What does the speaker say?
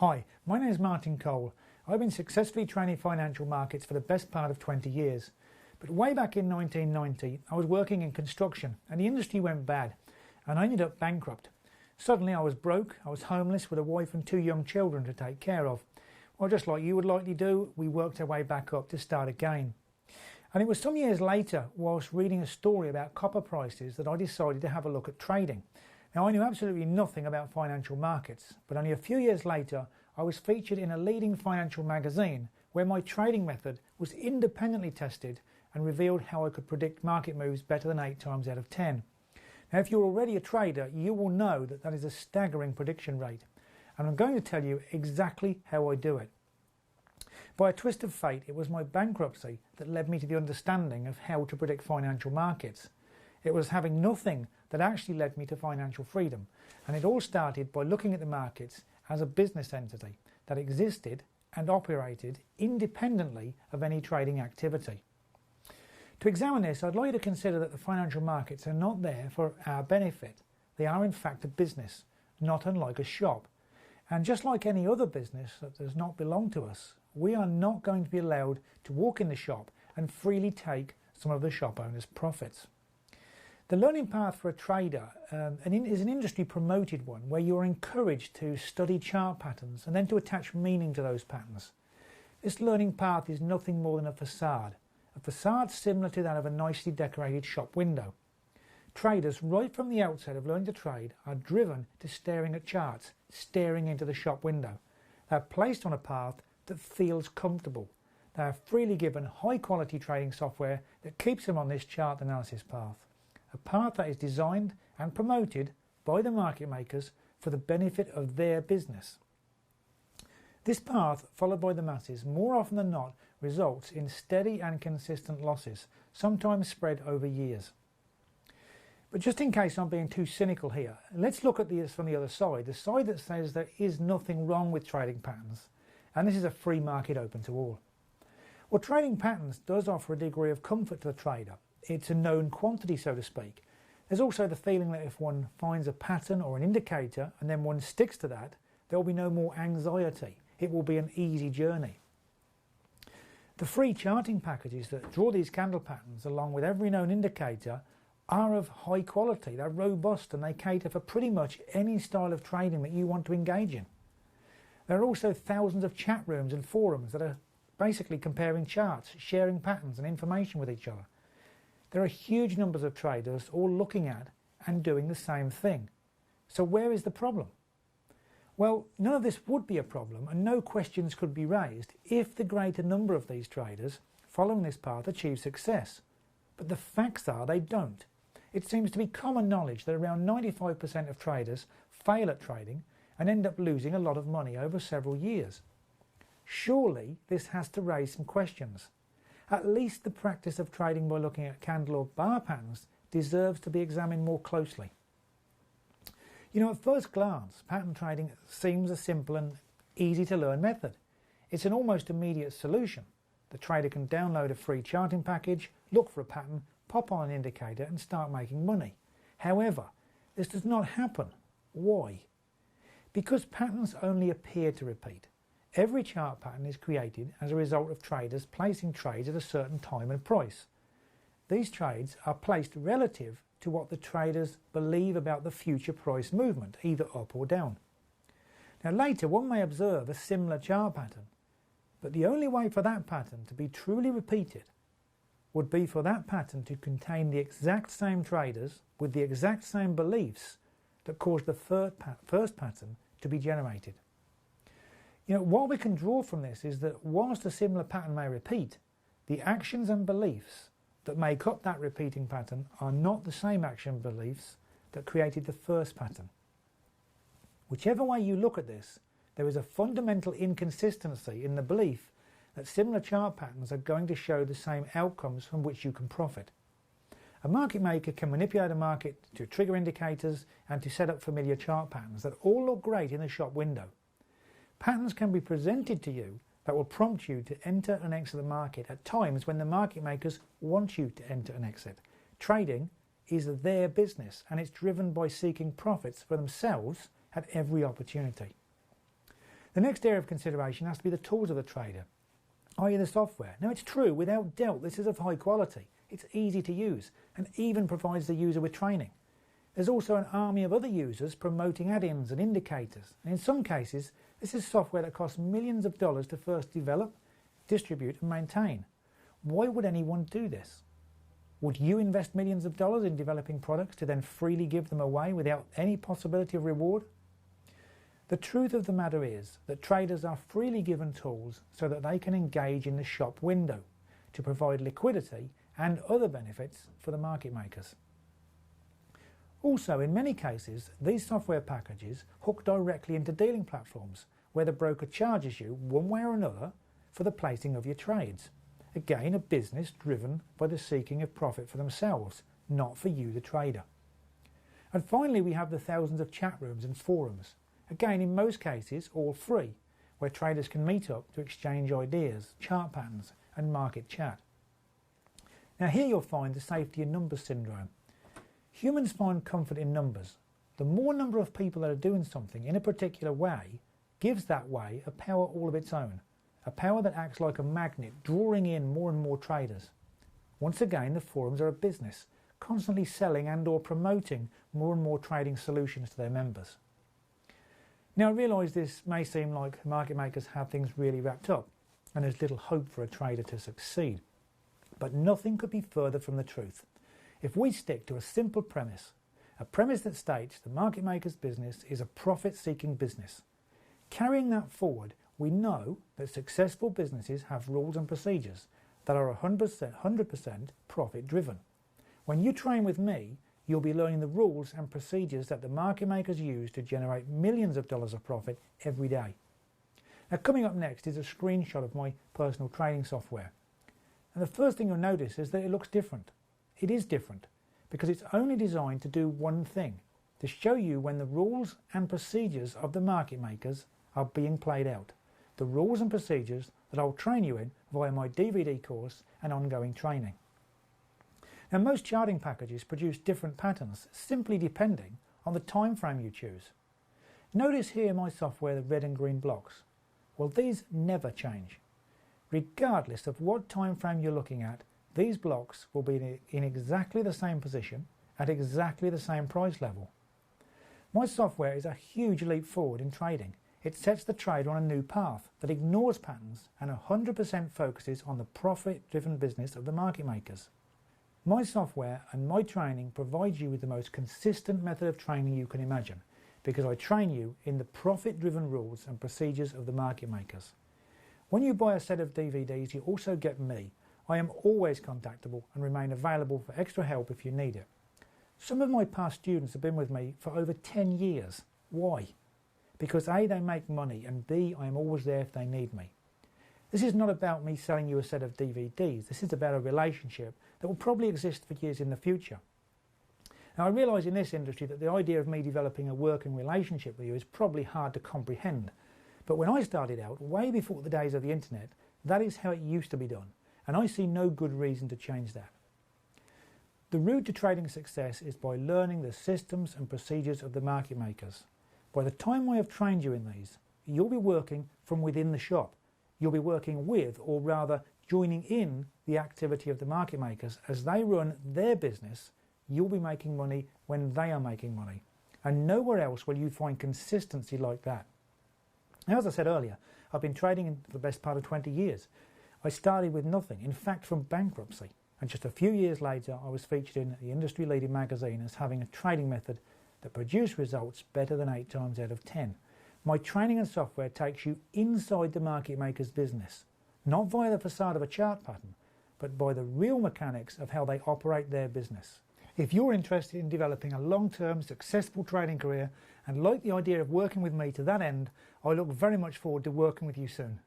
Hi, my name is Martin Cole. I've been successfully trading financial markets for the best part of 20 years. But way back in 1990, I was working in construction and the industry went bad and I ended up bankrupt. Suddenly I was broke, I was homeless with a wife and two young children to take care of. Well, just like you would likely do, we worked our way back up to start again. And it was some years later, whilst reading a story about copper prices, that I decided to have a look at trading. Now, I knew absolutely nothing about financial markets, but only a few years later, I was featured in a leading financial magazine where my trading method was independently tested and revealed how I could predict market moves better than 8 times out of 10. Now, if you're already a trader, you will know that that is a staggering prediction rate. And I'm going to tell you exactly how I do it. By a twist of fate, it was my bankruptcy that led me to the understanding of how to predict financial markets. It was having nothing that actually led me to financial freedom, and it all started by looking at the markets as a business entity that existed and operated independently of any trading activity. To examine this, I'd like you to consider that the financial markets are not there for our benefit. They are in fact a business, not unlike a shop. And just like any other business that does not belong to us, we are not going to be allowed to walk in the shop and freely take some of the shop owner's profits. The learning path for a trader is an industry promoted one where you are encouraged to study chart patterns and then to attach meaning to those patterns. This learning path is nothing more than a facade similar to that of a nicely decorated shop window. Traders right from the outset of learning to trade are driven to staring at charts, staring into the shop window. They are placed on a path that feels comfortable. They are freely given high quality trading software that keeps them on this chart analysis path. A path that is designed and promoted by the market makers for the benefit of their business. This path, followed by the masses, more often than not results in steady and consistent losses, sometimes spread over years. But just in case I'm being too cynical here, let's look at this from the other side, the side that says there is nothing wrong with trading patterns, and this is a free market open to all. Well, trading patterns does offer a degree of comfort to the trader. It's a known quantity, so to speak. There's also the feeling that if one finds a pattern or an indicator and then one sticks to that, there will be no more anxiety. It will be an easy journey. The free charting packages that draw these candle patterns along with every known indicator are of high quality. They're robust and they cater for pretty much any style of trading that you want to engage in. There are also thousands of chat rooms and forums that are basically comparing charts, sharing patterns and information with each other. There are huge numbers of traders all looking at and doing the same thing. So where is the problem? Well, none of this would be a problem and no questions could be raised if the greater number of these traders following this path achieve success. But the facts are they don't. It seems to be common knowledge that around 95% of traders fail at trading and end up losing a lot of money over several years. Surely this has to raise some questions. At least the practice of trading by looking at candle or bar patterns deserves to be examined more closely. You know, at first glance, pattern trading seems a simple and easy to learn method. It's an almost immediate solution. The trader can download a free charting package, look for a pattern, pop on an indicator and start making money. However, this does not happen. Why? Because patterns only appear to repeat. Every chart pattern is created as a result of traders placing trades at a certain time and price. These trades are placed relative to what the traders believe about the future price movement, either up or down. Now later one may observe a similar chart pattern, but the only way for that pattern to be truly repeated would be for that pattern to contain the exact same traders with the exact same beliefs that caused the first pattern to be generated. You know, what we can draw from this is that whilst a similar pattern may repeat, the actions and beliefs that make up that repeating pattern are not the same action beliefs that created the first pattern. Whichever way you look at this, there is a fundamental inconsistency in the belief that similar chart patterns are going to show the same outcomes from which you can profit. A market maker can manipulate a market to trigger indicators and to set up familiar chart patterns that all look great in the shop window. Patterns can be presented to you that will prompt you to enter and exit the market at times when the market makers want you to enter and exit. Trading is their business and it's driven by seeking profits for themselves at every opportunity. The next area of consideration has to be the tools of the trader, i.e. the software. Now it's true, without doubt, this is of high quality. It's easy to use and even provides the user with training. There's also an army of other users promoting add-ins and indicators, and in some cases this is software that costs millions of dollars to first develop, distribute and maintain. Why would anyone do this? Would you invest millions of dollars in developing products to then freely give them away without any possibility of reward? The truth of the matter is that traders are freely given tools so that they can engage in the shop window to provide liquidity and other benefits for the market makers. Also, in many cases, these software packages hook directly into dealing platforms where the broker charges you one way or another for the placing of your trades. Again, a business driven by the seeking of profit for themselves, not for you, the trader. And finally, we have the thousands of chat rooms and forums. Again, in most cases, all free, where traders can meet up to exchange ideas, chart patterns and market chat. Now here you'll find the safety in numbers syndrome. Humans find comfort in numbers. The more number of people that are doing something in a particular way gives that way a power all of its own, a power that acts like a magnet, drawing in more and more traders. Once again, the forums are a business, constantly selling and or promoting more and more trading solutions to their members. Now I realise this may seem like market makers have things really wrapped up and there's little hope for a trader to succeed. But nothing could be further from the truth. If we stick to a simple premise, a premise that states the market maker's business is a profit-seeking business, carrying that forward, we know that successful businesses have rules and procedures that are 100% profit-driven. When you train with me, you'll be learning the rules and procedures that the market makers use to generate millions of dollars of profit every day. Now, coming up next is a screenshot of my personal trading software. And the first thing you'll notice is that it looks different. It is different because it's only designed to do one thing, to show you when the rules and procedures of the market makers are being played out. The rules and procedures that I'll train you in via my DVD course and ongoing training. Now most charting packages produce different patterns simply depending on the time frame you choose. Notice here in my software the red and green blocks. Well, these never change. Regardless of what time frame you're looking at, these blocks will be in exactly the same position at exactly the same price level. My software is a huge leap forward in trading. It sets the trader on a new path that ignores patterns and 100% focuses on the profit-driven business of the market makers. My software and my training provides you with the most consistent method of training you can imagine, because I train you in the profit-driven rules and procedures of the market makers. When you buy a set of DVDs, you also get me. I am always contactable and remain available for extra help if you need it. Some of my past students have been with me for over 10 years. Why? Because A, they make money, and B, I am always there if they need me. This is not about me selling you a set of DVDs. This is about a relationship that will probably exist for years in the future. Now I realise in this industry that the idea of me developing a working relationship with you is probably hard to comprehend. But when I started out, way before the days of the internet, that is how it used to be done. And I see no good reason to change that. The route to trading success is by learning the systems and procedures of the market makers. By the time I have trained you in these, you'll be working from within the shop. You'll be working with, or rather joining in, the activity of the market makers. As they run their business, you'll be making money when they are making money. And nowhere else will you find consistency like that. Now, as I said earlier, I've been trading for the best part of 20 years. I started with nothing, in fact from bankruptcy. And just a few years later, I was featured in the industry-leading magazine as having a trading method that produced results better than 8 times out of 10. My training and software takes you inside the market maker's business, not via the facade of a chart pattern, but by the real mechanics of how they operate their business. If you're interested in developing a long-term successful trading career and like the idea of working with me to that end, I look very much forward to working with you soon.